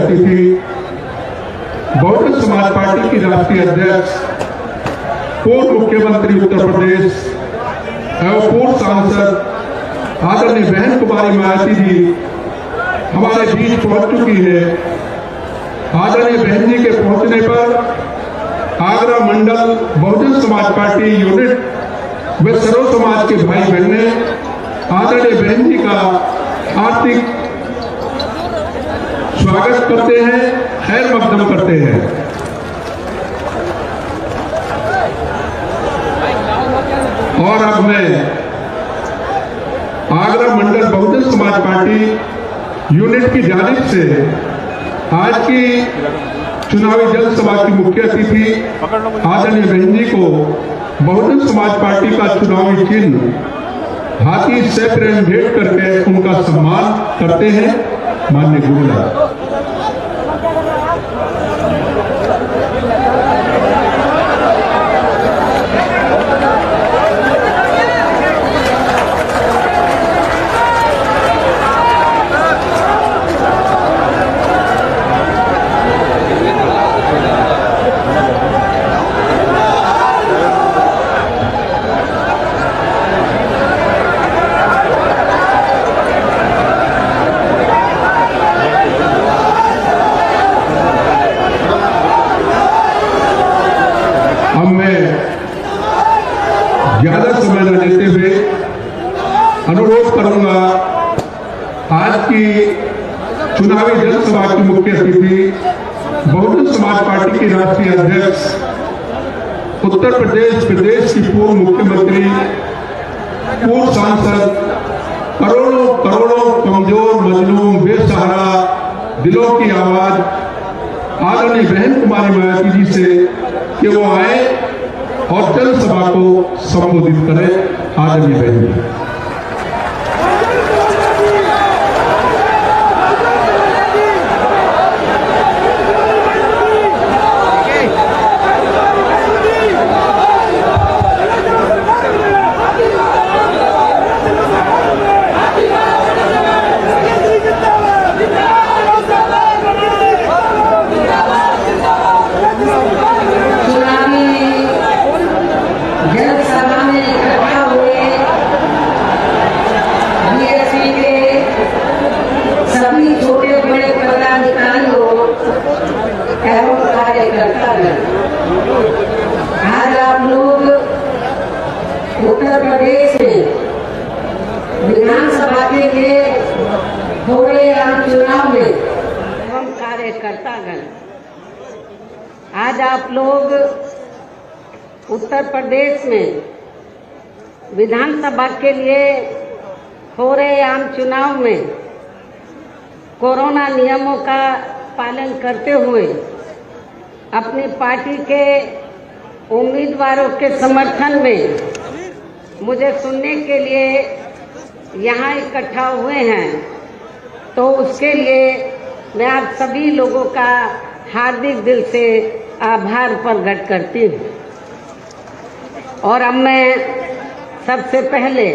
अतिथि, बहुजन समाज पार्टी की राष्ट्रीय अध्यक्ष, पूर्व मुख्यमंत्री उत्तर प्रदेश एवं पूर्व सांसद आदरणीय बहन कुमारी मायावती जी हमारे बीच पहुंच चुकी है। आदरणीय बहन जी के पहुंचने पर आगरा मंडल बहुजन समाज पार्टी यूनिट व सर्व समाज के भाई बहने आदरणीय बहन जी का हार्दिक स्वागत करते हैं, खैर मकदम करते हैं। और अब मैं आगरा मंडल बहुजन समाज पार्टी यूनिट की जानिब से आज की चुनावी जनसभा की मुख्य अतिथि आदरणीय बहन जी को बहुजन समाज पार्टी का चुनावी चिन्ह हाथी से प्रेम भेंट करके उनका सम्मान करते हैं। माननीय गुरुदेव। अब मैं ज्यादा समय न लेते हुए अनुरोध करूंगा आज की चुनावी जनसभा की मुख्य अतिथि बहुजन समाज पार्टी की राष्ट्रीय अध्यक्ष, उत्तर प्रदेश की पूर्व मुख्यमंत्री, पूर्व सांसद, करोड़ों करोड़ों कमजोर मजलूम बेसहारा दिलों की आवाज आदरणीय बहन कुमारी मायावती जी से कि वो आए और जनसभा को संबोधित करें। आदरणीय बहन जी। आज आप लोग उत्तर प्रदेश में विधानसभा के लिए हो रहे आम चुनाव में एवं कार्यकर्तागण, आज आप लोग उत्तर प्रदेश में विधानसभा के लिए हो रहे आम चुनाव में कोरोना नियमों का पालन करते हुए अपनी पार्टी के उम्मीदवारों के समर्थन में मुझे सुनने के लिए यहाँ इकट्ठा हुए हैं, तो उसके लिए मैं आप सभी लोगों का हार्दिक दिल से आभार प्रकट करती हूँ। और अब मैं सबसे पहले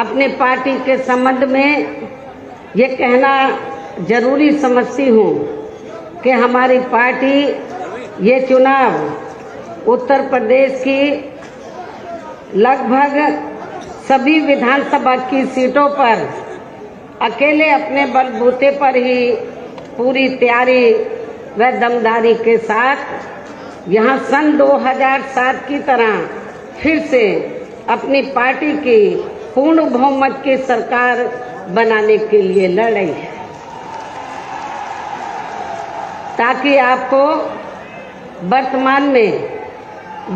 अपनी पार्टी के संबंध में ये कहना जरूरी समझती हूँ कि हमारी पार्टी ये चुनाव उत्तर प्रदेश की लगभग सभी विधानसभा की सीटों पर अकेले अपने बलबूते पर ही पूरी तैयारी व दमदारी के साथ यहाँ सन 2007 की तरह फिर से अपनी पार्टी की पूर्ण बहुमत की सरकार बनाने के लिए लड़ रही है, ताकि आपको वर्तमान में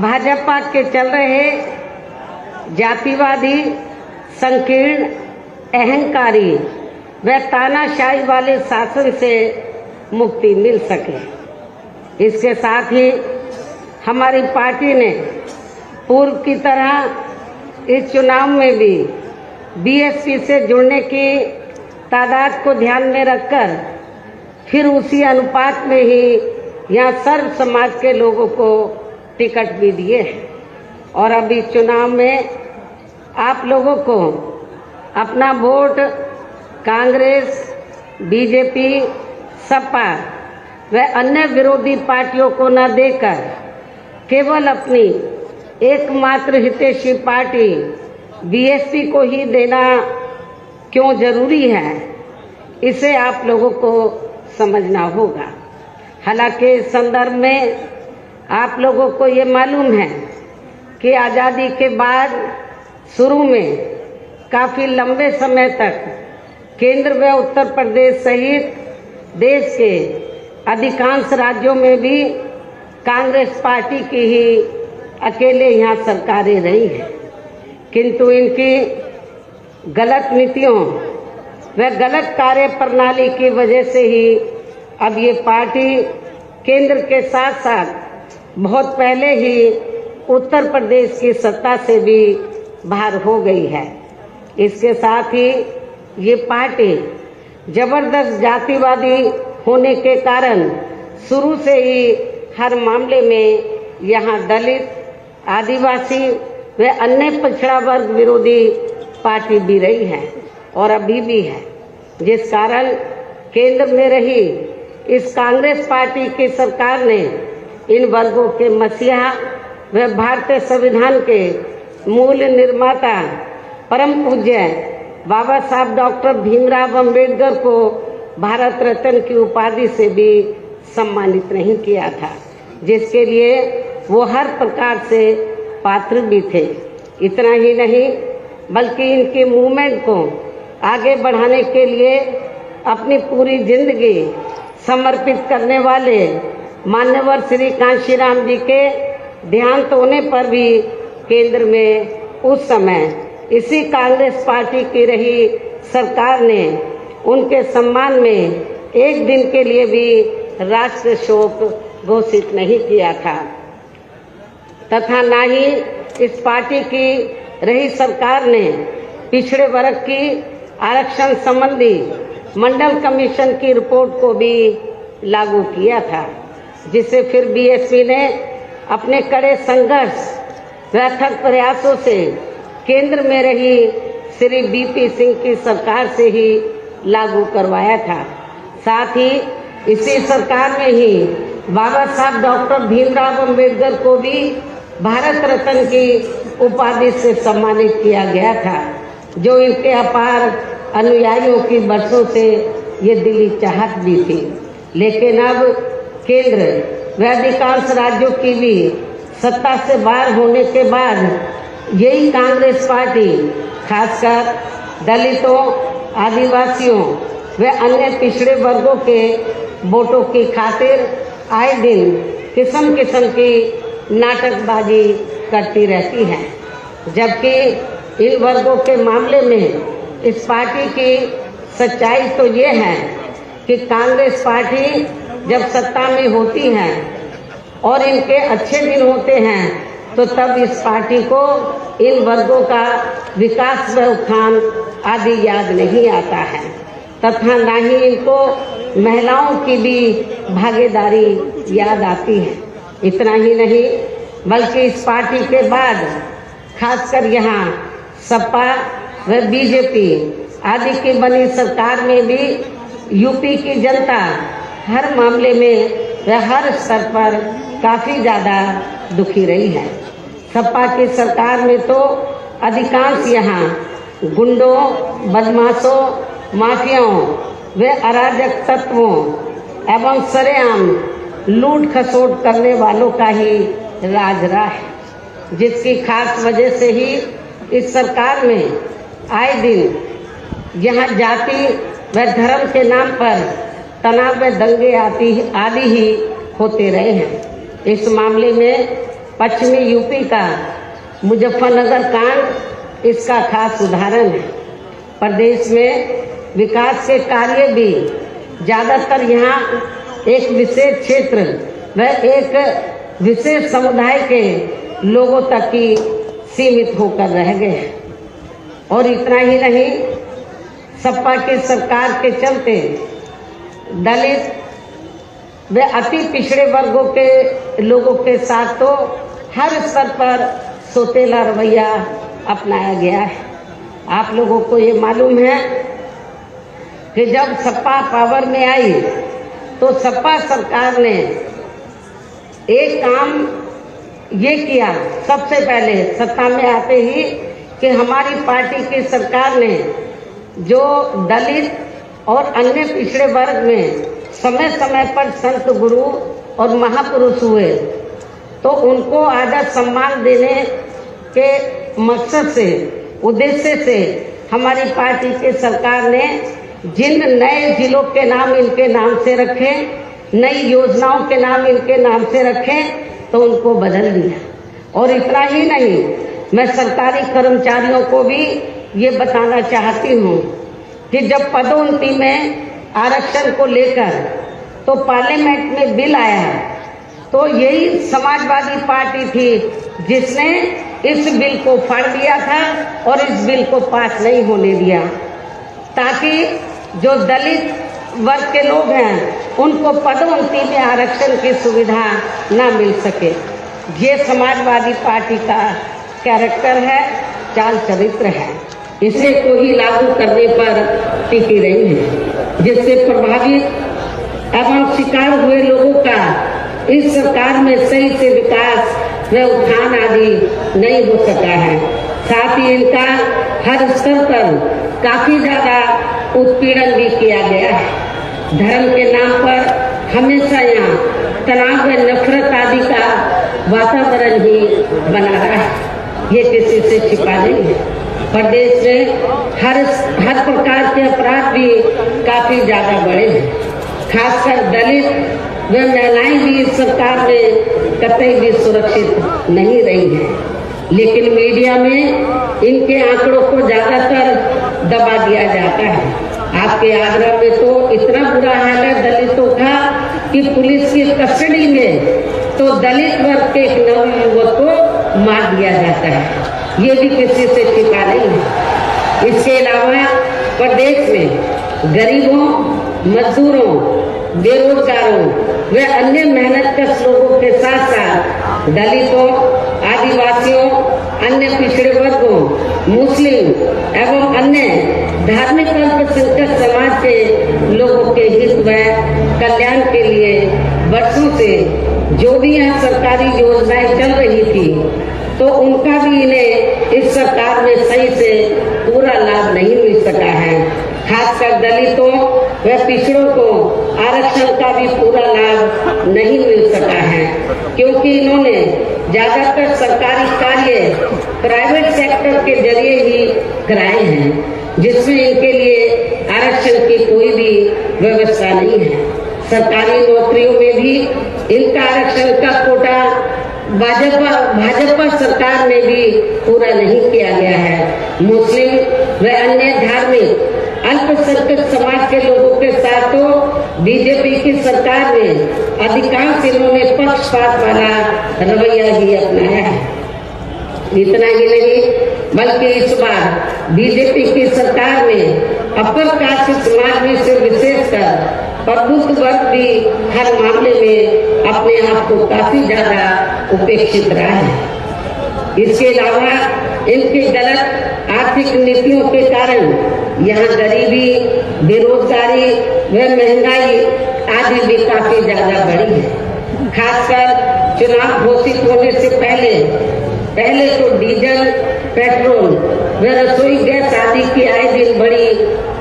भाजपा के चल रहे जातिवादी, संकीर्ण, अहंकारी व तानाशाही वाले शासन से मुक्ति मिल सके। इसके साथ ही हमारी पार्टी ने पूर्व की तरह इस चुनाव में भी बीएसपी से जुड़ने की तादाद को ध्यान में रखकर फिर उसी अनुपात में ही यहाँ सर्व समाज के लोगों को टिकट भी दिए हैं। और अभी चुनाव में आप लोगों को अपना वोट कांग्रेस, बीजेपी, सपा व अन्य विरोधी पार्टियों को न देकर केवल अपनी एकमात्र हितैषी पार्टी बीएसपी को ही देना क्यों जरूरी है, इसे आप लोगों को समझना होगा। हालांकि इस संदर्भ में आप लोगों को ये मालूम है कि आज़ादी के बाद शुरू में काफ़ी लंबे समय तक केंद्र व उत्तर प्रदेश सहित देश के अधिकांश राज्यों में भी कांग्रेस पार्टी की ही अकेले यहाँ सरकारें रही हैं, किंतु इनकी गलत नीतियों व गलत कार्य प्रणाली की वजह से ही अब ये पार्टी केंद्र के साथ साथ बहुत पहले ही उत्तर प्रदेश की सत्ता से भी बाहर हो गई है। इसके साथ ही ये पार्टी जबरदस्त जातिवादी होने के कारण शुरू से ही हर मामले में यहाँ दलित, आदिवासी व अन्य पिछड़ा वर्ग विरोधी पार्टी भी रही है और अभी भी है, जिस कारण केंद्र में रही इस कांग्रेस पार्टी की सरकार ने इन वर्गों के मसीहा व भारतीय संविधान के मूल निर्माता परम पूज्य बाबा साहब डॉक्टर भीमराव अंबेडकर को भारत रत्न की उपाधि से भी सम्मानित नहीं किया था, जिसके लिए वो हर प्रकार से पात्र भी थे। इतना ही नहीं बल्कि इनके मूवमेंट को आगे बढ़ाने के लिए अपनी पूरी जिंदगी समर्पित करने वाले मान्यवर श्री कांशीराम जी के देहांत होने पर भी केंद्र में उस समय इसी कांग्रेस पार्टी की रही सरकार ने उनके सम्मान में एक दिन के लिए भी राष्ट्रीय शोक घोषित नहीं किया था, तथा न ही इस पार्टी की रही सरकार ने पिछड़े वर्ग की आरक्षण संबंधी मंडल कमीशन की रिपोर्ट को भी लागू किया था, जिसे फिर बीएसपी ने अपने कड़े संघर्ष व अथक प्रयासों से केंद्र में रही श्री बीपी सिंह की सरकार से ही लागू करवाया था। साथ ही इसी सरकार में ही बाबा साहब डॉक्टर भीमराव अंबेडकर को भी भारत रत्न की उपाधि से सम्मानित किया गया था, जो इनके अपार अनुयायियों की बरसों से ये दिली चाहत भी थी। लेकिन अब केंद्र व अधिकांश राज्यों की भी सत्ता से बाहर होने के बाद यही कांग्रेस पार्टी खासकर दलितों, आदिवासियों व अन्य पिछड़े वर्गों के वोटों की खातिर आए दिन किस्म किस्म की नाटकबाजी करती रहती है, जबकि इन वर्गों के मामले में इस पार्टी की सच्चाई तो ये है कि कांग्रेस पार्टी जब सत्ता में होती है और इनके अच्छे दिन होते हैं तो तब इस पार्टी को इन वर्गों का विकास व उत्थान आदि याद नहीं आता है, तथा न ही इनको महिलाओं की भी भागीदारी याद आती है। इतना ही नहीं बल्कि इस पार्टी के बाद खासकर यहाँ सपा व बीजेपी आदि की बनी सरकार में भी यूपी की जनता हर मामले में व हर स्तर पर काफ़ी ज़्यादा दुखी रही है। सपा की सरकार में तो अधिकांश यहाँ गुंडों, बदमाशों, माफियाओं व अराजक तत्वों एवं सरेआम लूट खसोट करने वालों का ही राज रहा है, जिसकी खास वजह से ही इस सरकार में आए दिन यहाँ जाति व धर्म के नाम पर तनाव व दंगे आदि ही होते रहे हैं। इस मामले में पश्चिमी यूपी का मुजफ्फरनगर कांड इसका खास उदाहरण है। प्रदेश में विकास के कार्य भी ज़्यादातर यहाँ एक विशेष क्षेत्र व एक विशेष समुदाय के लोगों तक ही सीमित होकर रह गए हैं। और इतना ही नहीं, सपा की सरकार के चलते दलित व अति पिछड़े वर्गों के लोगों के साथ तो हर स्तर पर सोतेला रवैया अपनाया गया है। आप लोगों को ये मालूम है कि जब सपा पावर में आई तो सपा सरकार ने एक काम ये किया सबसे पहले सत्ता में आते ही कि हमारी पार्टी की सरकार ने जो दलित और अन्य पिछड़े वर्ग में समय समय पर संत गुरु और महापुरुष हुए तो उनको आदर सम्मान देने के मकसद से उद्देश्य से हमारी पार्टी की सरकार ने जिन नए जिलों के नाम इनके नाम से रखे, नई योजनाओं के नाम इनके नाम से रखे तो उनको बदल दिया। और इतना ही नहीं, मैं सरकारी कर्मचारियों को भी ये बताना चाहती हूँ कि जब पदोन्नति में आरक्षण को लेकर तो पार्लियामेंट में बिल आया तो यही समाजवादी पार्टी थी जिसने इस बिल को फाड़ दिया था और इस बिल को पास नहीं होने दिया ताकि जो दलित वर्ग के लोग हैं उनको पदोन्नति में आरक्षण की सुविधा ना मिल सके। ये समाजवादी पार्टी का कैरेक्टर है, चाल चरित्र है। इसे को ही लागू करने पर टिकी रही है, जिससे प्रभावित एवं शिकार हुए लोगों का इस सरकार में सही से विकास व उत्थान आदि नहीं हो सका है। साथ ही इनका हर स्तर पर काफी ज्यादा उत्पीड़न भी किया गया है। धर्म के नाम पर हमेशा यहाँ तनाव व नफरत आदि का वातावरण ही बना रहा है। ये किसी से छिपा नहीं है। प्रदेश में हर प्रकार के अपराध भी काफी ज्यादा बढ़े हैं। खासकर दलित व महिलाएं भी इस सरकार में कतई भी सुरक्षित नहीं रही हैं। लेकिन मीडिया में इनके आंकड़ों को ज्यादातर दबा दिया जाता है। आपके आगरा में तो इतना बुरा हाल है दलितों का कि पुलिस की कस्टडी में तो दलित वर्ग के एक नवयुवक को मार दिया जाता है। ये भी किसी से छिपा नहीं है। इसके अलावा प्रदेश में गरीबों, मजदूरों, बेरोजगारों व अन्य मेहनतकश लोगों के साथ साथ दलितों, आदिवासियों, अन्य पिछड़े वर्गों, मुस्लिम एवं अन्य धार्मिक अल्पसंख्यक समाज के लोगों के हित व कल्याण के लिए वर्षों से जो भी यहाँ सरकारी योजनाएं चल रही थी तो उनका भी इन्हें इस सरकार में सही से पूरा लाभ नहीं मिल सका है। खासकर दलितों व पिछड़ों को आरक्षण का भी पूरा लाभ नहीं मिल सका है, क्योंकि इन्होंने ज्यादातर सरकारी कार्य प्राइवेट सेक्टर के जरिए ही कराए हैं, जिसमें इनके लिए आरक्षण की कोई भी व्यवस्था नहीं है। सरकारी नौकरियों में भी इनका आरक्षण का कोटा भाजपा सरकार में भी पूरा नहीं किया गया है। मुस्लिम व अन्य धार्मिक अल्पसंख्यक समाज के लोगों के साथ तो बीजेपी की सरकार में अधिकांश इन्होंने पक्षपात वाला रवैया ही अपनाया है। इतना ही नहीं बल्कि इस बार बीजेपी की सरकार में अपर कास्ट समाज में से विशेषकर प्रबुद्ध वर्ग भी हर मामले में अपने आप को काफी ज्यादा उपेक्षित रहा है। इसके अलावा इनकी गलत आर्थिक नीतियों के कारण यहाँ गरीबी, बेरोजगारी व महंगाई आदि भी काफी ज्यादा बढ़ी है। खासकर चुनाव घोषित होने से पहले तो डीजल, पेट्रोल व रसोई गैस आदि की आए दिन बढ़ी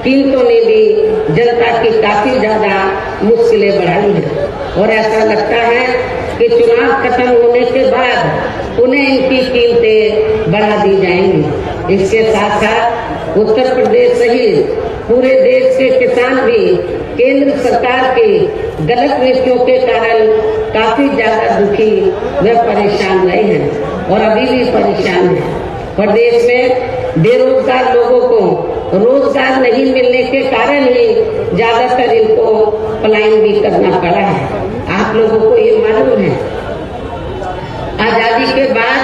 कीमतों ने भी जनता की काफी ज्यादा मुश्किलें बढ़ाई है। और ऐसा लगता है कि चुनाव खत्म होने के बाद उन्हें इनकी कीमतें बढ़ा दी जाएंगी। इसके साथ साथ उत्तर प्रदेश सहित पूरे देश के किसान भी केंद्र सरकार की गलत नीतियों के कारण काफी ज्यादा दुखी व परेशान रहे हैं और अभी भी परेशान है। प्रदेश में बेरोजगार लोगों को रोजगार नहीं मिलने के कारण ही ज्यादातर इनको पलायन भी करना पड़ा है। आप लोगों को ये मालूम है, आजादी के बाद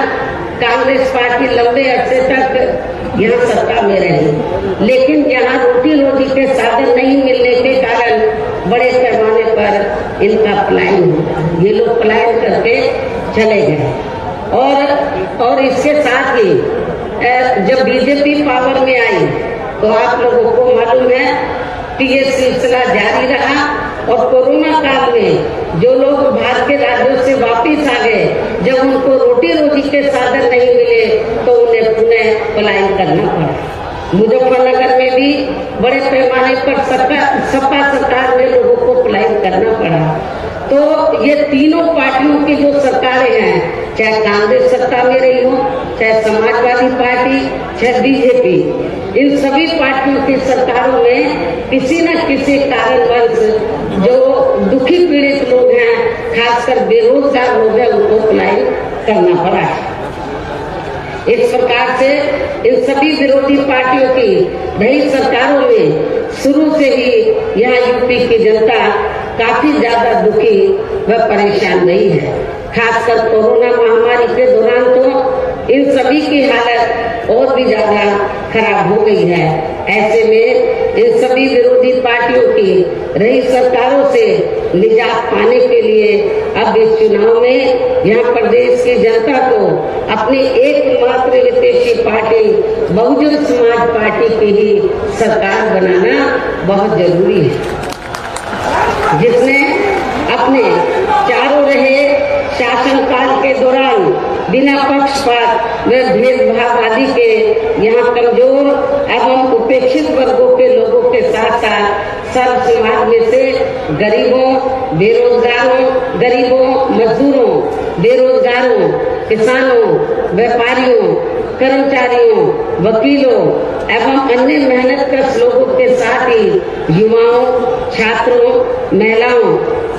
कांग्रेस पार्टी लंबे अरसे तक यहाँ सत्ता में रही, लेकिन यहाँ रोटी के साधन नहीं मिलने के कारण बड़े पैमाने पर इनका पलायन हुआ। ये लोग पलायन करके चले गए और इसके साथ ही जब बीजेपी पावर में आई तो आप लोगों को मालूम है कि ये सिलसिला जारी रहा और कोरोना काल में जो लोग बाहर के राज्यों से वापिस आ गए, जब उनको रोटी रोजी के साधन नहीं मिले तो उन्हें पुनः पलायन करना पड़ा। मुजफ्फरनगर में भी बड़े पैमाने पर सपा सरकार में लोगों को पलायन करना पड़ा। तो ये तीनों पार्टियों की जो सरकारें हैं, चाहे कांग्रेस सत्ता में रही हो, चाहे समाजवादी पार्टी, चाहे बीजेपी, इन सभी पार्टियों की सरकारों में किसी न किसी कारणवश जो दुखी पीड़ित लोग हैं, खासकर बेरोजगार लोग हैं, उनको पलायन करना पड़ा है। इस प्रकार से इन सभी विरोधी पार्टियों की नई सरकारों में शुरू से ही यहाँ यूपी की जनता काफी ज्यादा दुखी व परेशान रही है। खासकर कोरोना महामारी के दौरान तो इन सभी की हालत और भी ज्यादा खराब हो गई है। ऐसे में इन सभी विरोधी पार्टियों की रही सरकारों से निजात पाने के लिए अब इस चुनाव में यहाँ प्रदेश की जनता को अपनी एकमात्र हितैषी पार्टी बहुजन समाज पार्टी की ही सरकार बनाना बहुत जरूरी है, जिसने अपने चारों रहे शासनकाल के दौरान बिना पक्षपात व भेदभाव आदि के यहाँ कमजोर एवं उपेक्षित वर्गों के लोगों के साथ साथ सर्व समाज में से गरीबों, मजदूरों, बेरोजगारों, किसानों, व्यापारियों, कर्मचारियों, वकीलों एवं अन्य मेहनतकश लोगों के साथ ही युवाओं, छात्रों, महिलाओं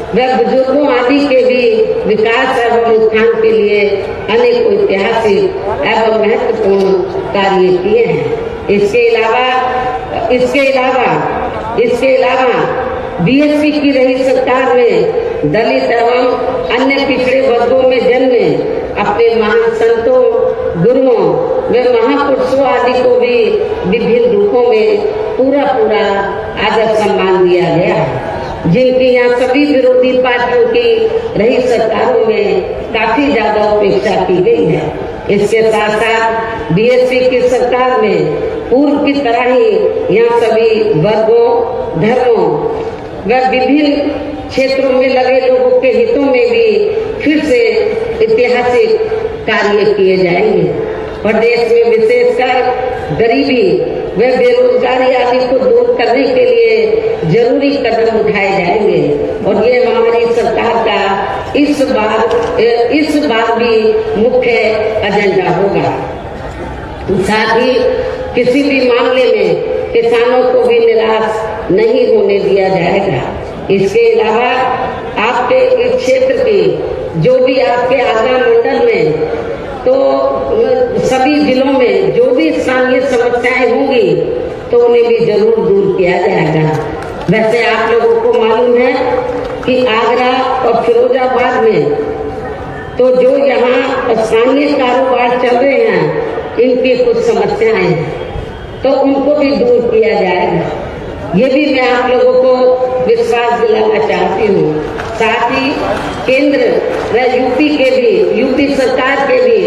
व बुजुर्गों आदि के भी विकास एवं उत्थान के लिए अनेक ऐतिहासिक एवं महत्वपूर्ण कार्य किए हैं। इसके अलावा बीएसपी की रही सरकार में दलित एवं अन्य पिछड़े वर्गों में जन्मे अपने महान संतों, गुरुओं व महापुरुषों आदि को भी विभिन्न रूपों में पूरा आदर सम्मान दिया गया है, जिनकी यहाँ सभी विरोधी पार्टियों की रही सरकारों में काफी ज्यादा उपेक्षा की गई है। इसके साथ साथ बीएसपी की सरकार में पूर्व की तरह ही यहाँ सभी वर्गों, धर्मों व विभिन्न क्षेत्रों में लगे लोगों के हितों में भी फिर से ऐतिहासिक कार्य किए जाएंगे। प्रदेश में विशेषकर गरीबी व बेरोजगारी आदि को दूर करने के लिए जरूरी कदम उठाए जाएंगे और ये हमारी सरकार का इस बार भी मुख्य एजेंडा होगा। साथ ही किसी भी मामले में किसानों को भी निराश नहीं होने दिया जाएगा। इसके अलावा आपके इस क्षेत्र की जो भी आपके आगरा मंडल में तो सभी जिलों में जो भी स्थानीय समस्याएं होंगी तो उन्हें भी जरूर दूर किया जाएगा। वैसे आप लोगों को मालूम है कि आगरा और फिरोजाबाद में तो जो यहाँ स्थानीय कारोबार चल रहे हैं, इनकी कुछ समस्याएं हैं तो उनको भी दूर किया जाएगा। ये भी मैं आप लोगों को विश्वास दिलाना चाहती हूँ। साथ ही केंद्र व यूपी सरकार के भी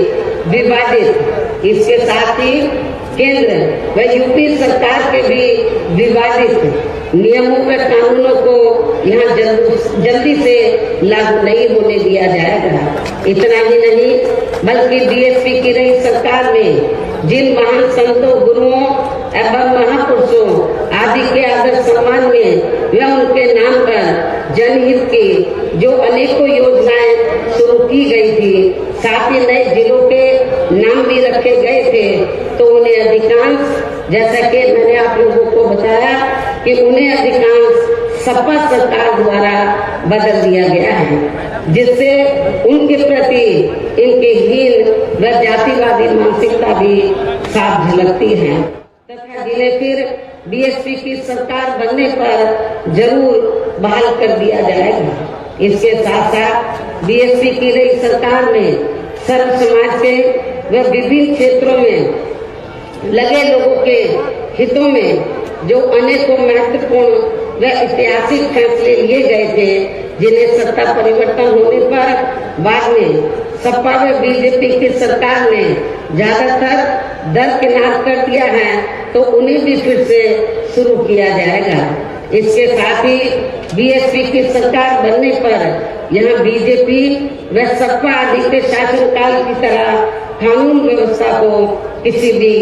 विवादित नियमों व कानूनों को यहाँ जल्दी से लागू नहीं होने दिया जाएगा। इतना ही नहीं बल्कि बीएसपी की रही सरकार में जिन महान संतों, गुरुओं एवं महापुरुषों आदि के आदर सम्मान में व उनके नाम पर जनहित की जो अनेकों योजनाएं शुरू की गई थी, साथ ही नए जिलों के नाम भी रखे गए थे, तो उन्हें अधिकांश, जैसा कि मैंने आप लोगों को बताया कि उन्हें अधिकांश सपा सरकार द्वारा बदल दिया गया है, जिससे उनके प्रति इनकी हीन व जातिवादी मानसिकता भी साफ झलकती है तथा जिन्हें फिर बीएसपी की सरकार बनने पर जरूर बहाल कर दिया जाएगा। इसके साथ साथ बीएसपी की नई सरकार में सर्व समाज के व विभिन्न क्षेत्रों में लगे लोगों के हितों में जो अनेकों महत्वपूर्ण व ऐतिहासिक फैसले लिए गए थे, जिन्हें सत्ता परिवर्तन होने पर बाद में सपा व बीजेपी की सरकार ने ज्यादातर दरकिनार कर दिया है, तो उन्हें भी फिर से शुरू किया जाएगा। इसके साथ ही बीएसपी की सरकार बनने पर यहाँ बीजेपी व सपा आदि के शासनकाल की तरह कानून व्यवस्था को किसी भी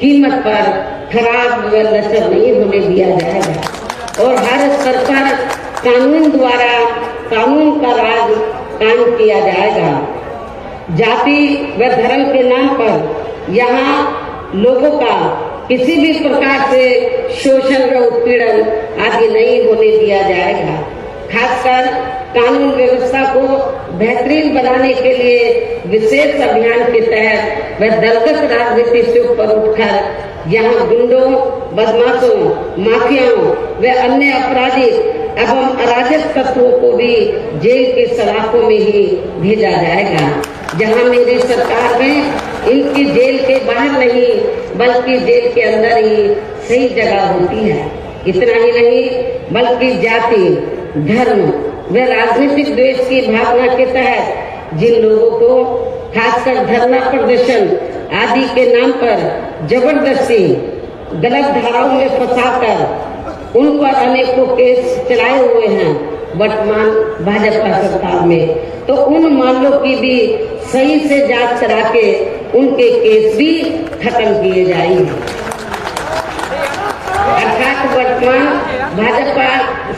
कीमत पर खराब व लचर नहीं होने दिया जाएगा और हर स्तर पर कानून द्वारा कानून का राज कायम किया जाएगा। जाति व धर्म के नाम पर यहाँ लोगों का किसी भी प्रकार से शोषण व उत्पीड़न आदि नहीं होने दिया जाएगा। खासकर कानून व्यवस्था को बेहतरीन बनाने के लिए विशेष अभियान के तहत व दलगत राजनीति से ऊपर उठकर यहाँ गुंडों, बदमाशों, माफियाओं व अन्य आपराधिक एवं अराजक तत्वों को भी जेल के सलाखों में ही भेजा जाएगा। जहां मेरी सरकार में इनकी जेल के बाहर नहीं बल्कि जेल के अंदर ही सही जगह होती है। इतना ही नहीं बल्कि जाति, धर्म व राजनीतिक द्वेष की भावना के तहत जिन लोगों को खासकर धरना प्रदर्शन आदि के नाम पर जबरदस्ती गलत धाराओं में फंसाकर उन पर अनेकों केस चलाए हुए हैं वर्तमान भाजपा सरकार में, तो उन मामलों की भी सही से जांच करा के उनके केस भी खत्म किए जाएंगे। अर्थात वर्तमान भाजपा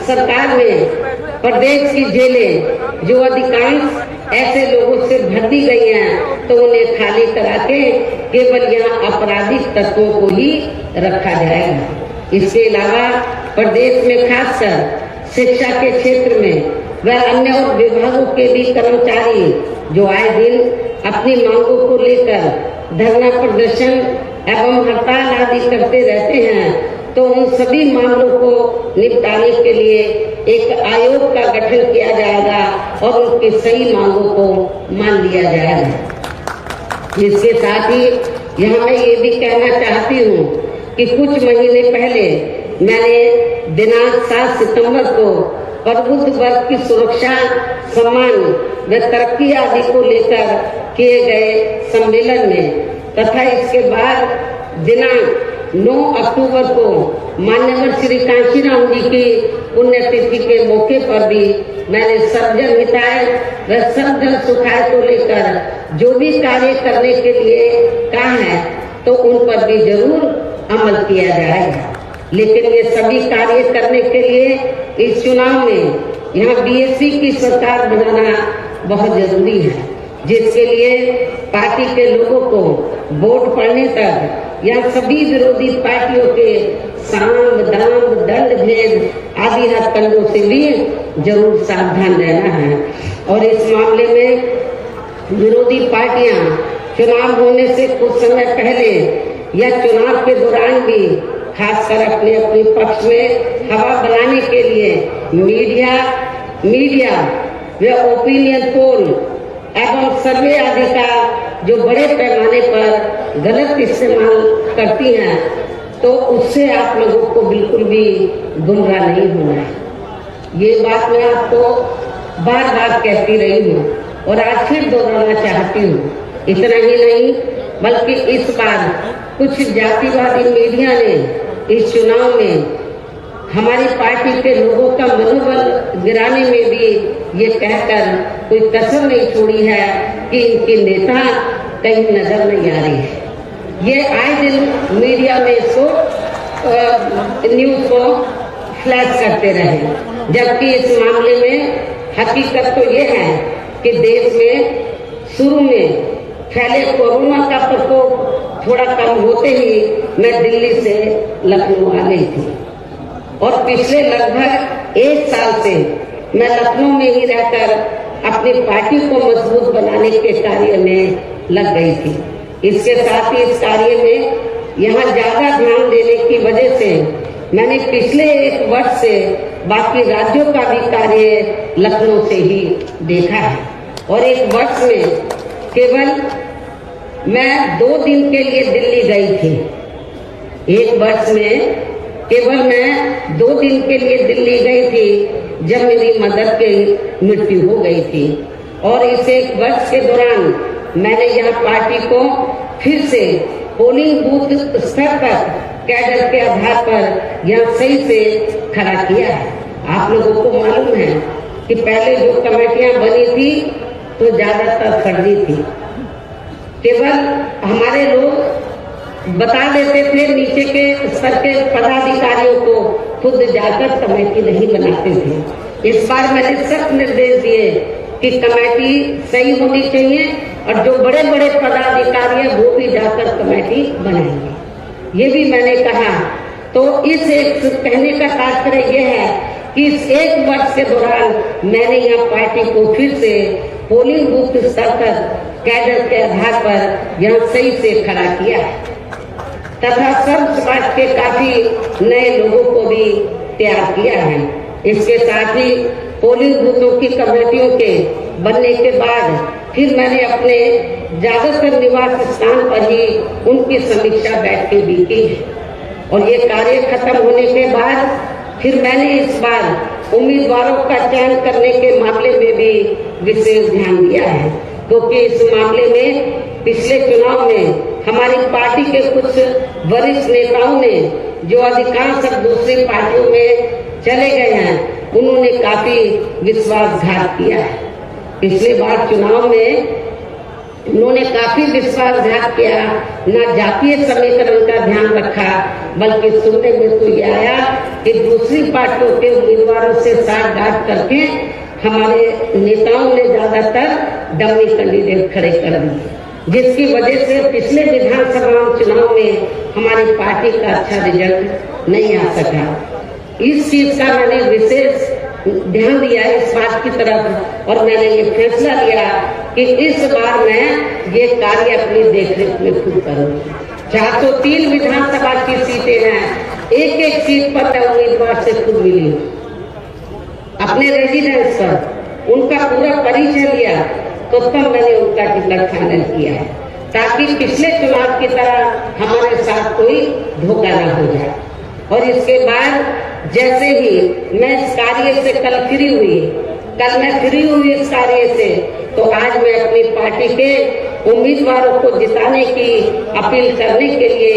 सरकार में प्रदेश की जेलें जो अधिकांश ऐसे लोगों से भर दी गई हैं, तो उन्हें खाली करा के केवल यहाँ आपराधिक तत्वों को ही रखा जाएगा। इसके अलावा प्रदेश में खासकर शिक्षा के क्षेत्र में व अन्य और विभागों के भी कर्मचारी जो आए दिन अपनी मांगों को लेकर धरना प्रदर्शन एवं हड़ताल आदि करते रहते हैं, तो उन सभी मामलों को निपटाने के लिए एक आयोग का गठन किया जाएगा और उनकी सही मांगों को मान लिया जाएगा। इसके साथ ही यहाँ मैं ये भी कहना चाहती हूँ कि कुछ महीने पहले मैंने दिनांक 7 सितंबर को प्रबुद्ध वर्ग की सुरक्षा, सम्मान व तरक्की आदि को लेकर किए गए सम्मेलन में तथा इसके बाद दिनांक 9 अक्टूबर को मान्यवर श्री कांशीराम जी की पुण्यतिथि के मौके पर भी मैंने सर्वजन हिताय व सर्वजन सुखाय को लेकर जो भी कार्य करने के लिए कहा है तो उन पर भी जरूर अमल किया जाएगा। लेकिन ये सभी कार्य करने के लिए इस चुनाव में यहाँ बीएसपी की सरकार बनाना बहुत जरूरी है, जिसके लिए पार्टी के लोगों को वोट पड़ने तक या सभी विरोधी पार्टियों के साम, दाम, दंड भेद आदि हथकंडों से भी जरूर सावधान रहना है। और इस मामले में विरोधी पार्टियां चुनाव होने से कुछ समय पहले या चुनाव के दौरान भी खासकर अपने अपने पक्ष में हवा बनाने के लिए मीडिया व ओपिनियन पोल एवं सर्वे आदि का जो बड़े पैमाने पर गलत इस्तेमाल करती हैं, तो उससे आप लोगों को बिल्कुल भी गुमराह नहीं होना है। ये बात मैं आपको बार बार कहती रही हूँ और आज फिर दोहराना चाहती हूँ। इतना ही नहीं बल्कि इस बार कुछ जातिवादी मीडिया ने इस चुनाव में हमारी पार्टी के लोगों का मनोबल गिराने में भी ये कहकर कोई कसर नहीं छोड़ी है कि इनके नेता कहीं नजर नहीं आ रही है। ये आए दिन मीडिया में इसको न्यूज को फ्लैश करते रहे, जबकि इस मामले में हकीकत तो ये है कि देश में शुरू में फैले कोरोना का प्रकोप थोड़ा कम होते ही मैं दिल्ली से लखनऊ आ गई थी और पिछले लगभग 1 साल से मैं लखनऊ में ही रहकर अपनी पार्टी को मजबूत बनाने के कार्य में लग गई थी। इसके साथ ही इस कार्य में यहाँ ज्यादा ध्यान देने की वजह से मैंने पिछले 1 वर्ष से बाकी राज्यों का भी कार्य लखनऊ से ही देखा है और 1 वर्ष में केवल मैं 2 दिन के लिए दिल्ली गई थी। 1 वर्ष में केवल मैं 2 दिन के लिए दिल्ली गई थी जब मेरी मदर की मृत्यु हो गई थी और इस 1 वर्ष के दौरान मैंने यहाँ पार्टी को फिर से पोलिंग बूथ स्तर तक कैडर के आधार पर यहाँ सही से खड़ा किया है। आप लोगों को मालूम है कि पहले जो कमेटियां बनी थी तो ज्यादातर फर्जी थी। केवल हमारे लोग बता देते थे, नीचे के स्तर के पदाधिकारियों को खुद जाकर कमेटी नहीं बनाते थे। इस बार मैंने सख्त निर्देश दिए कि कमेटी सही होनी चाहिए और जो बड़े बड़े पदाधिकारी हैं वो भी जाकर कमेटी बनाएंगे, ये भी मैंने कहा। तो इस एक कहने का तात्पर्य यह है कि इस एक वर्ष के दौरान मैंने यहाँ पार्टी को फिर से पोलिंग बूथ स्तर तक कैडर के आधार पर यहाँ सही से खड़ा किया तथा सब समाज के काफी नए लोगों को भी तैयार किया है। इसके साथ ही पोलिंग बूथों की कमेटियों के बनने के बाद फिर मैंने अपने ज्यादातर निवास स्थान पर ही उनकी समीक्षा बैठकें भी की है और ये कार्य खत्म होने के बाद फिर मैंने इस बार उम्मीदवारों का चयन करने के मामले में भी विशेष ध्यान दिया है, क्योंकि इस मामले में पिछले चुनाव में हमारी पार्टी के कुछ वरिष्ठ नेताओं ने जो अधिकांश दूसरी पार्टियों में चले गए हैं, उन्होंने काफी विश्वासघात किया है। पिछले बार चुनाव में उन्होंने काफी विश्वासघात किया, न जातीय समीकरण का ध्यान रखा, बल्कि सुनने में तो ये आया कि दूसरी पार्टियों के उम्मीदवारों से साठगांठ करके हमारे नेताओं ने ज्यादातर डमी कैंडिडेट खड़े कर दिए, जिसकी वजह से पिछले विधानसभा चुनाव में हमारी पार्टी का अच्छा रिजल्ट नहीं आ सका। इस चीज का मैंने विशेष ध्यान दिया इस बात की तरफ और मैंने ये फैसला लिया कि इस बार मैं ये कार्य अपनी देखरेख में खुद करूंगी। 403 विधानसभा की सीटें हैं, एक एक सीट पर मैं उम्मीदवार से खुद मिली अपने रेजिडेंस पर, उनका पूरा परिचय लिया तो तब मैंने उनका टिकट फाइनल किया है, ताकि पिछले चुनाव की तरह हमारे साथ कोई धोखा न हो जाए। और इसके बाद जैसे ही मैं इस कार्य से कल मैं फ्री हुई इस कार्य से, तो आज मैं अपनी पार्टी के उम्मीदवारों को जिताने की अपील करने के लिए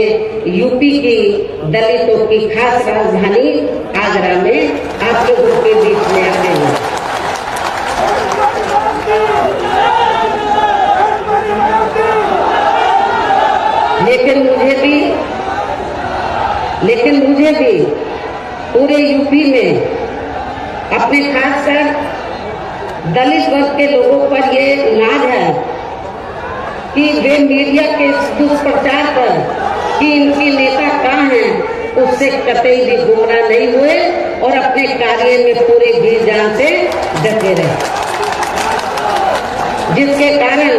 यूपी की दलितों की खास राजधानी आगरा में आप लोगों के बीच में आ गई हूँ। लेकिन मुझे भी पूरे यूपी में अपने खासकर दलित वर्ग के लोगों पर ये नाज है कि वे मीडिया के दुष्प्रचार पर कि इनके नेता कहाँ हैं उससे कतई भी गुमराह नहीं हुए और अपने कार्य में पूरे जी जान से डटे रहे, जिसके कारण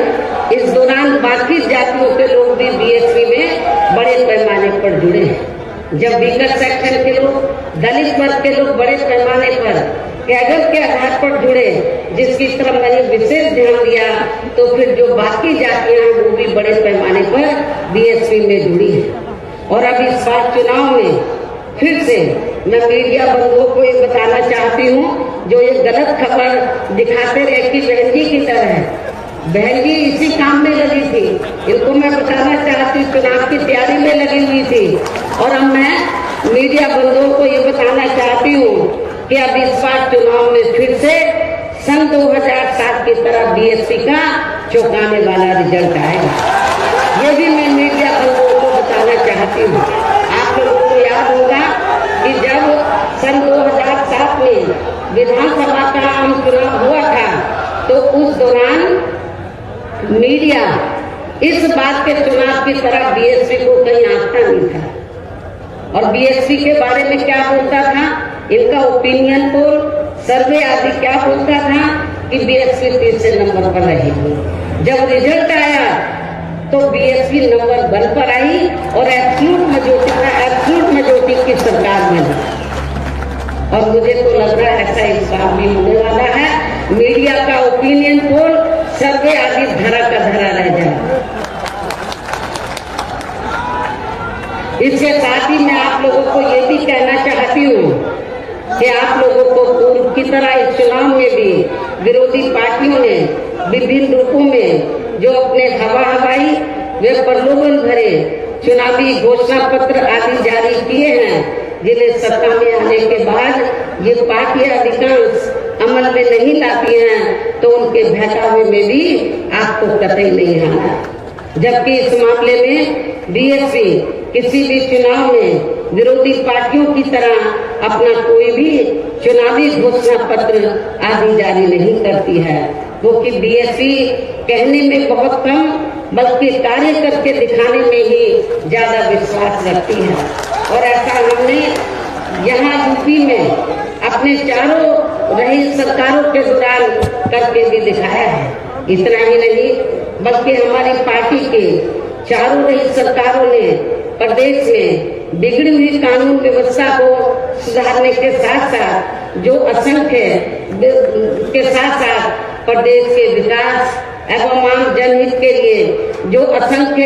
इस दौरान बाकी जातियों के लोग भी बीएसपी में बड़े पैमाने पर जुड़े हैं। जब वीकर सेक्शन के लोग, दलित वर्ग के लोग बड़े पैमाने पर कैडर के आधार पर जुड़े, जिसकी तरफ मैंने विशेष ध्यान दिया, तो फिर जो बाकी जातियां हैं वो भी बड़े पैमाने पर बीएसपी में जुड़ी है। और अब इस बार चुनाव में फिर से मैं मीडिया बंधुओं को ये बताना चाहती हूँ, जो ये गलत खबर दिखाते रहे कि बहन जी की तरह है, बहन जी इसी काम में लगी थी, इनको मैं बताना चाहती हूँ चुनाव की तैयारी में लगी हुई थी। और अब मैं मीडिया बंधुओं को ये बताना चाहती हूँ कि अब इस बार चुनाव में फिर से सन 2007 की तरह बीएसपी का चौंकाने वाला रिजल्ट आएगा। ये भी मैं मीडिया बंधुओं को बताना चाहती हूँ। आप लोगों को याद होगा कि जब सन 2007 में विधानसभा का आम चुनाव हुआ था, तो उस दौरान मीडिया इस बात के चुनाव की तरह बीएसपी को कहीं आंकता नहीं था, और बीएसपी के बारे में क्या बोलता था, इनका ओपिनियन पोल, सर्वे आदि क्या बोलता था कि बीएसपी तीसरे नंबर पर रहेगी। जब रिजल्ट आया तो बीएसपी नंबर 1 पर आई और एब्सोल्यूट मेजॉरिटी की सरकार बनी। और मुझे तो लग रहा है ऐसा इस बार भी होने वाला है। मीडिया का ओपिनियन पोल, सर्वे आदि धरा का धरा रह जाए। इसके साथ ही मैं आप लोगों को ये भी कहना चाहती हूँ कि आप लोगों को पूर्व की तरह इस चुनाव में भी विरोधी पार्टियों ने विभिन्न रूपों में जो अपने हवाई वे प्रलोभन भरे चुनावी घोषणा पत्र आदि जारी किए हैं, जिन्हें सत्ता में आने के बाद ये पार्टियां अधिकांश अमल में नहीं लाती हैं, तो उनके बहकावे में भी आपको कतई नहीं आना। जबकि इस मामले में बीएसपी किसी भी चुनाव में विरोधी पार्टियों की तरह अपना कोई भी चुनावी घोषणा पत्र आदि जारी नहीं करती है, क्योंकि बीएसपी कहने में बहुत कम बल्कि कार्य करके दिखाने में ही ज्यादा विश्वास रखती है। और ऐसा हमने यहाँ यूपी में अपने चारों रही सरकारों के दौरान करके भी दिखाया है। इतना ही नहीं बल्कि हमारी पार्टी के चारों रही सरकारों ने प्रदेश में बिगड़ी हुई कानून व्यवस्था को सुधारने के साथ साथ जो असंख्य के साथ साथ प्रदेश के विकास एवं आम जनहित के लिए जो असंख्य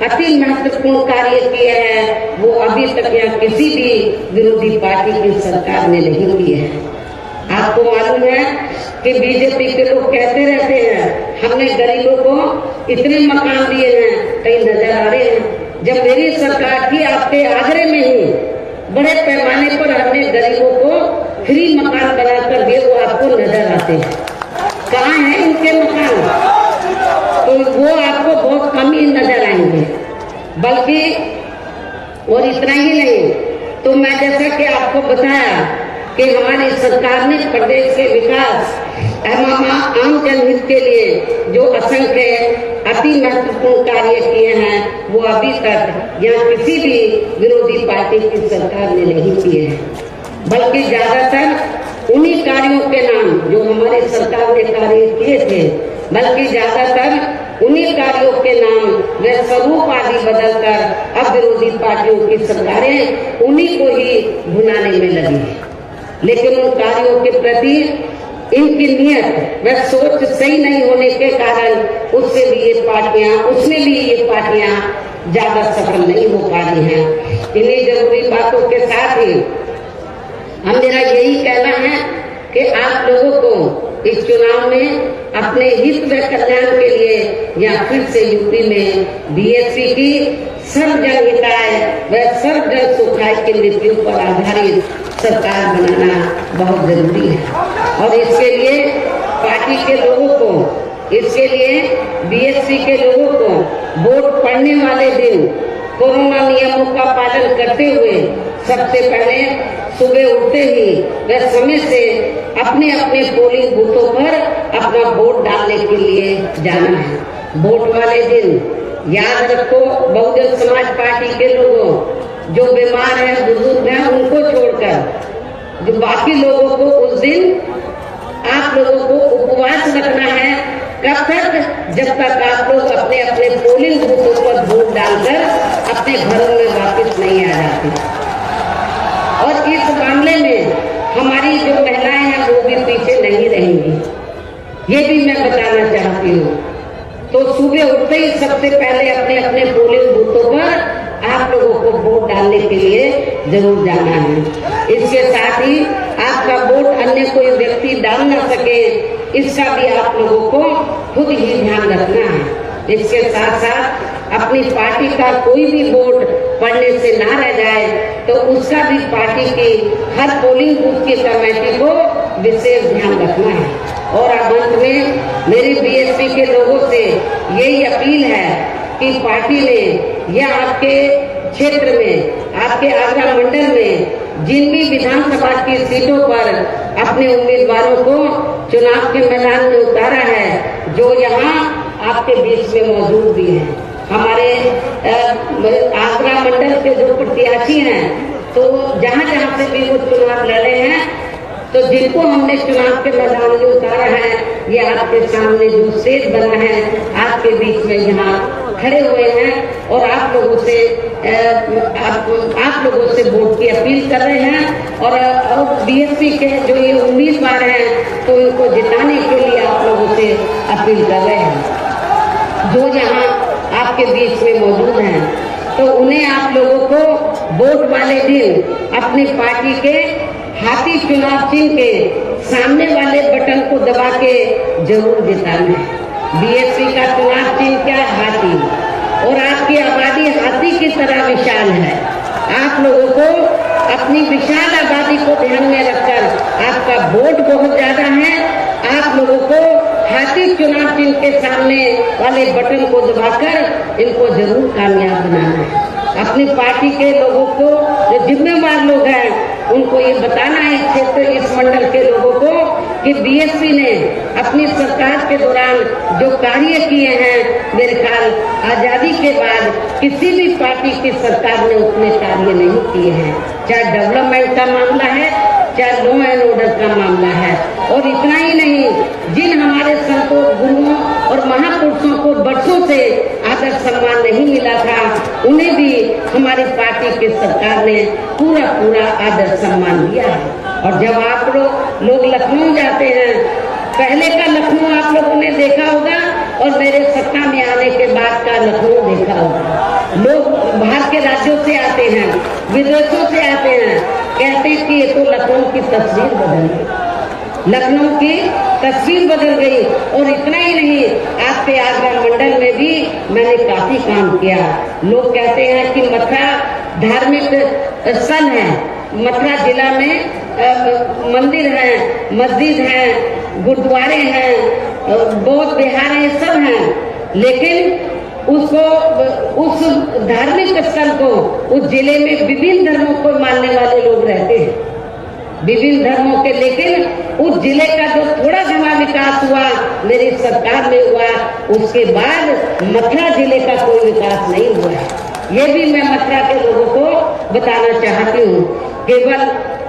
अति महत्वपूर्ण कार्य किए हैं, वो अभी तक यहाँ किसी भी विरोधी पार्टी की सरकार ने नहीं किए हैं। आपको मालूम है कि बीजेपी के लोग कहते रहते हैं हमने गरीबों को इतने मकान दिए हैं, कहीं नजर आ रहे हैं? जब मेरी सरकार थी आपके आगरे में ही बड़े पैमाने पर हमने गरीबों को फ्री मकान बनाकर दिए, वो आपको नजर आते हैं? कहाँ है इनके मकान? तो वो आपको बहुत कम ही नजर आएंगे। बल्कि और इतना ही नहीं, तो मैं जैसा कि आपको बताया कि हमारी सरकार ने प्रदेश के विकास एवं आम जनहित के लिए जो असंख्य अति महत्वपूर्ण कार्य किए हैं, वो अभी तक यहाँ किसी भी विरोधी पार्टी की सरकार ने नहीं किए हैं। बल्कि ज्यादातर उन्हीं कार्यों के नाम जो हमारी सरकार ने कार्य किए थे, बल्कि ज्यादातर उन्हीं कार्यों के नाम व स्वरूप आदि बदलकर अब विरोधी पार्टियों की सरकारें उन्हीं को ही भुनाने में लगी है। लेकिन उन कार्यों के प्रति इनकी नियत व सोच सही नहीं होने के कारण उसमें भी ये पार्टियां ज्यादा सफल नहीं हो पा रही हैं। इन्हीं जरूरी बातों के साथ ही हम मेरा यही कहना है कि आप लोगों को इस चुनाव में अपने हित व कल्याण के लिए या फिर से यूपी में बीएसपी की सर्व जन हिताय व सर्व जन सुखाय की नीतियों पर आधारित सरकार बनाना बहुत जरूरी है। और इसके लिए पार्टी के लोगों को, इसके लिए बीएसपी के लोगों को वोट पड़ने वाले दिन कोरोना नियमों का पालन करते हुए सबसे पहले सुबह उठते ही व समय से अपने अपने पोलिंग बूथों पर अपना वोट डालने के लिए जाना है। वोट वाले दिन याद रखो, बहुजन समाज पार्टी के लोगों जो बीमार हैं, बुजुर्ग हैं, उनको छोड़कर जो बाकी लोगों को उस दिन आप लोगों को उपवास रखना है। कब तक? जब तक आप लोग अपने अपने पोलिंग बूथों पर वोट डालकर अपने घरों में वापस नहीं आ जाते। और इस मामले में हमारी जो महिलाएं हैं वो भी पीछे नहीं रहेंगी, ये भी मैं बताना चाहती हूँ। तो सुबह उठते ही सबसे पहले अपने अपने पोलिंग बूथों पर आप लोगों को वोट डालने के लिए जरूर जाना है। इसके साथ ही आपका वोट अन्य कोई व्यक्ति डाल न सके, इसका भी आप लोगों को खुद ही ध्यान रखना है। इसके साथ साथ अपनी पार्टी का कोई भी वोट पड़ने से ना रह जाए, तो उसका भी पार्टी की हर पोलिंग बूथ की कमेटी को विशेष ध्यान रखना है। और अब अंत में मेरी बीएसपी के लोगों से यही अपील है कि पार्टी ने या आपके क्षेत्र में, आपके आगरा मंडल में जिन भी विधानसभा की सीटों पर अपने उम्मीदवारों को चुनाव के मैदान में उतारा है, जो यहाँ आपके बीच में मौजूद भी हैं। हमारे आगरा मंडल के जो प्रत्याशी हैं, तो जहाँ जहाँ से भी वो चुनाव लड़े हैं, तो जिनको हमने चुनाव के मैदान में उतारा है, ये आपके सामने जो स्टेज बना है आपके बीच में यहाँ खड़े हुए हैं और आप लोगों से वोट की अपील कर रहे हैं। और बीएसपी के जो ये उम्मीदवार हैं, तो इनको जिताने के लिए आप लोगों से अपील कर रहे हैं जो यहाँ आपके बीच में मौजूद हैं। तो उन्हें आप लोगों को वोट वाले दिन अपनी पार्टी के हाथी चुनाव चिन्ह के सामने वाले बटन को दबा के जरूर जिताना है। बीएसपी का चुनाव चिन्ह क्या? हाथी। और आपकी आबादी हाथी आबादी की तरह विशाल है। आप लोगों को अपनी विशाल आबादी को ध्यान में रखकर आपका वोट बहुत ज्यादा है। आप लोगों को हाथी चुनाव चिन्ह के सामने वाले बटन को दबाकर इनको जरूर कामयाब बनाना है। अपनी पार्टी के लोगों को, जो जिम्मेवार लोग हैं, उनको ये बताना है, क्षेत्र इस मंडल के लोगों को, कि बीएसपी ने अपनी सरकार के दौरान जो कार्य किए हैं, मेरे ख्याल आजादी के बाद किसी भी पार्टी की सरकार ने उतने कार्य नहीं किए हैं। चाहे डेवलपमेंट का मामला है, चाहे लॉ एंड ऑर्डर का मामला है। और इतना ही नहीं, जिन हमारे संतों, गुरुओं और महापुरुषों को वर्षों से आदर सम्मान नहीं मिला था, उन्हें भी हमारी पार्टी की सरकार ने पूरा पूरा आदर सम्मान दिया है। और जब आप लोग लखनऊ जाते हैं, पहले का लखनऊ आप लोगों ने देखा होगा और मेरे सत्ता में आने के बाद का लखनऊ देखा होगा। लोग बाहर के राज्यों से आते हैं, विदेशों से आते हैं, कहते हैं कि ये तो लखनऊ की तस्वीर बदल गई, लखनऊ की तस्वीर बदल गई। और इतना ही नहीं, आपके आगरा मंडल में भी मैंने काफी काम किया। लोग कहते हैं कि मथुरा धार्मिक स्थल है, मथुरा जिला में मंदिर है, मस्जिद है, गुरुद्वारे हैं, बौद्ध विहार है, सब हैं, लेकिन उस धार्मिक स्थल को, उस जिले में विभिन्न धर्मों को मानने वाले लोग रहते हैं, विभिन्न धर्मों के, लेकिन उस जिले का जो थोड़ा घना विकास हुआ मेरी सरकार में हुआ, उसके बाद मथुरा जिले का कोई विकास नहीं हुआ है। ये भी मैं मथुरा के लोगों को बताना चाहती हूँ। केवल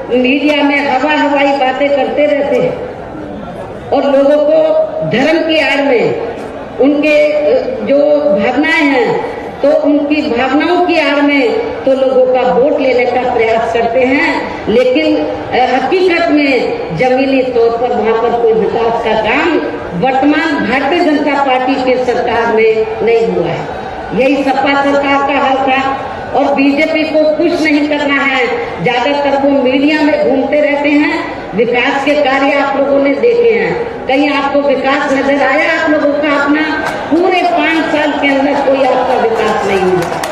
मीडिया में हवाई बातें करते रहते हैं और लोगों को धर्म की आड़ में उनके जो भावनाएं हैं, तो उनकी भावनाओं की आड़ में तो लोगों का वोट लेने का प्रयास करते हैं, लेकिन हकीकत में जमीनी तौर पर वहाँ पर कोई विकास का काम वर्तमान भारतीय जनता पार्टी की सरकार में नहीं हुआ है। यही सपा सरकार का हाल था। और बीजेपी को कुछ नहीं करना है, ज्यादातर वो मीडिया में घूमते रहते हैं। विकास के कार्य आप लोगों ने देखे हैं, कहीं आपको विकास नजर आया आप लोगों का? अपना पूरे 5 साल के अंदर कोई आपका विकास नहीं हुआ।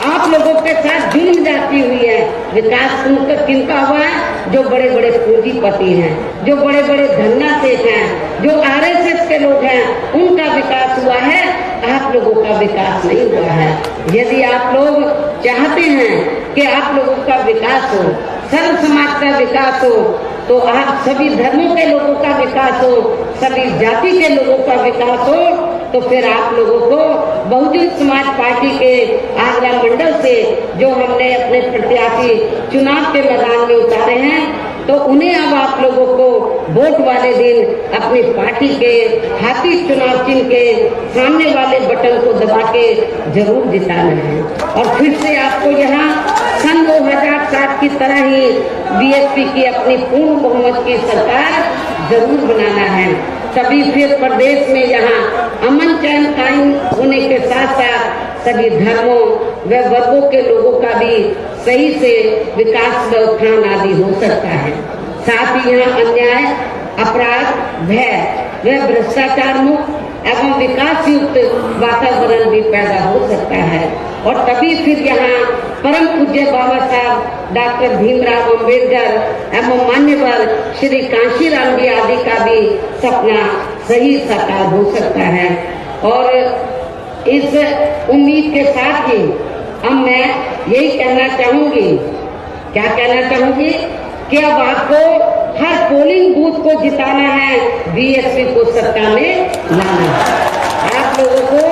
आप लोगों के साथ जुल्म जाती हुई है। विकास किनका हुआ है? जो बड़े बड़े पूंजीपति हैं, जो बड़े बड़े धन्ना सेठ हैं, जो आरएसएस के लोग हैं, उनका विकास हुआ है। आप लोगों का विकास नहीं हुआ है। यदि आप लोग चाहते हैं कि आप लोगों का विकास हो, सर्व समाज का विकास हो, तो आप सभी धर्मों के लोगों का विकास हो, सभी जाति के लोगों का विकास हो, तो फिर आप लोगों को बहुजन समाज पार्टी के आगरा मंडल से जो हमने अपने प्रत्याशी चुनाव के मैदान में उतारे हैं, तो उन्हें अब आप लोगों को वोट वाले दिन अपनी पार्टी के हाथी चुनाव चिन्ह के सामने वाले बटन को दबा के जरूर जिताना है। और फिर से आपको यहाँ सन 2007 की तरह ही बीएसपी की अपनी पूर्ण बहुमत की सरकार जरूर बनाना है। तभी फिर प्रदेश में यहाँ अमन चैन कायम होने के साथ साथ सभी धर्मों व वर्गों के लोगों का भी सही से विकास व उत्थान आदि हो सकता है। साथ ही यहाँ अन्याय, अपराध, भय व भ्रष्टाचार मुक्त एवं विकास युक्त वातावरण भी पैदा हो सकता है। और तभी फिर यहाँ परम पूज्य बाबा साहब डॉक्टर भीमराव अंबेडकर एवं मान्यवर श्री कांशीराम जी आदि का भी सपना सही साकार हो सकता है। और इस उम्मीद के साथ ही अब मैं यही कहना चाहूंगी, क्या कहना चाहूंगी कि अब आपको हर पोलिंग बूथ को जिताना है, बीएसपी को सत्ता में लाना है। आप लोगों को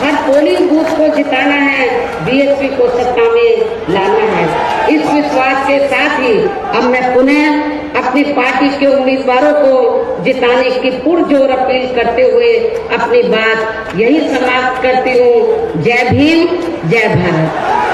हर पोलिंग बूथ को जिताना है, बीएसपी को सत्ता में लाना है। इस विश्वास के साथ ही अब मैं पुनः अपनी पार्टी के उम्मीदवारों को जिताने की पुरजोर अपील करते हुए अपनी बात यही समाप्त करती हूँ। जय भीम, जय भारत।